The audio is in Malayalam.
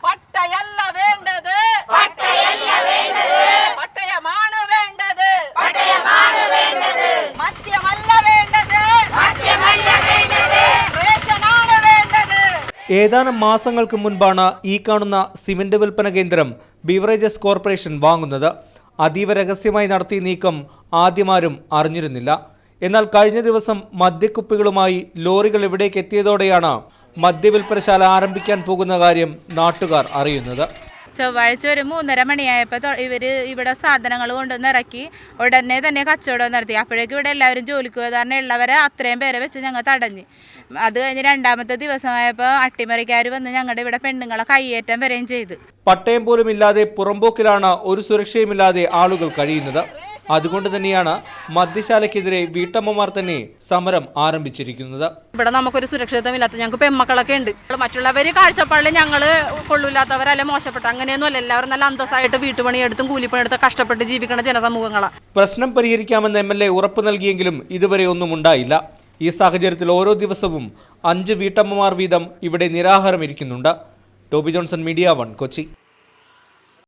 പട്ടയല്ല വേണ്ടത്, പട്ടയമാണ് വേണ്ടത്, മദ്യമല്ല വേണ്ടത്, റേഷനാണ് വേണ്ടത്. ഏതാനും മാസങ്ങൾക്ക് മുൻപാണ് ഈ കാണുന്ന സിമന്റ് വിൽപ്പന കേന്ദ്രം ബീവറേജസ് കോർപ്പറേഷൻ വാങ്ങുന്നത്. അതീവ രഹസ്യമായി നടത്തിയ നീക്കം ആദ്യമാരും അറിഞ്ഞിരുന്നില്ല. എന്നാൽ കഴിഞ്ഞ ദിവസം മദ്യക്കുപ്പികളുമായി ലോറികൾ ഇവിടേക്ക് എത്തിയതോടെയാണ് മദ്യവിൽപ്പനശാല ആരംഭിക്കാൻ പോകുന്ന കാര്യം നാട്ടുകാർ അറിയുന്നത്. ചൊവ്വാഴ്ച ഒരു 3:30 മണിയായപ്പോൾ ഇവിടെ സാധനങ്ങൾ കൊണ്ടുവന്ന് ഇറക്കി ഉടനെ തന്നെ കച്ചവടം നടത്തി. അപ്പോഴേക്കും ഇവിടെ എല്ലാവരും ജോലിക്ക് പോകാൻ ഉള്ളവരെ അത്രയും പേരെ വെച്ച് ഞങ്ങൾ തടഞ്ഞ്. അത് കഴിഞ്ഞ് രണ്ടാമത്തെ ദിവസമായപ്പോൾ അട്ടിമറിക്കാർ വന്ന് ഞങ്ങളുടെ ഇവിടെ പെണ്ണുങ്ങളെ കയ്യേറ്റം വരെയും ചെയ്തു. പട്ടയം പോലും ഇല്ലാതെ പുറമ്പോക്കിലാണ് ഒരു സുരക്ഷയുമില്ലാതെ ആളുകൾ കഴിയുന്നത്. അതുകൊണ്ട് തന്നെയാണ് മദ്യശാലയ്ക്കെതിരെ വീട്ടമ്മമാർ തന്നെ സമരം ആരംഭിച്ചിരിക്കുന്നത്. ഇവിടെ നമുക്കൊരു സുരക്ഷിതമില്ലാത്ത ഞങ്ങൾക്ക് പെമ്മക്കളൊക്കെ ഉണ്ട്. മറ്റുള്ളവർ കാഴ്ചപ്പാടിൽ ഞങ്ങൾ കൊള്ളില്ലാത്തവരല്ല, മോശപ്പെട്ട അങ്ങനെയൊന്നുമല്ല. എല്ലാവരും നല്ല അന്തസ്സായിട്ട് വീട്ടുപണിയെടുത്തും കൂലിപ്പണിയെടുത്തും കഷ്ടപ്പെട്ട് ജീവിക്കുന്ന ജനസമൂഹങ്ങളാണ്. പ്രശ്നം പരിഹരിക്കാമെന്ന് MLA ഉറപ്പ് നൽകിയെങ്കിലും ഇതുവരെ ഒന്നും ഉണ്ടായില്ല. ഈ സാഹചര്യത്തിൽ ഓരോ ദിവസവും 5 വീട്ടമ്മമാർ വീതം ഇവിടെ നിരാഹാരം ഇരിക്കുന്നുണ്ട്. ടോബി ജോൺസൺ, മീഡിയ 1, കൊച്ചി.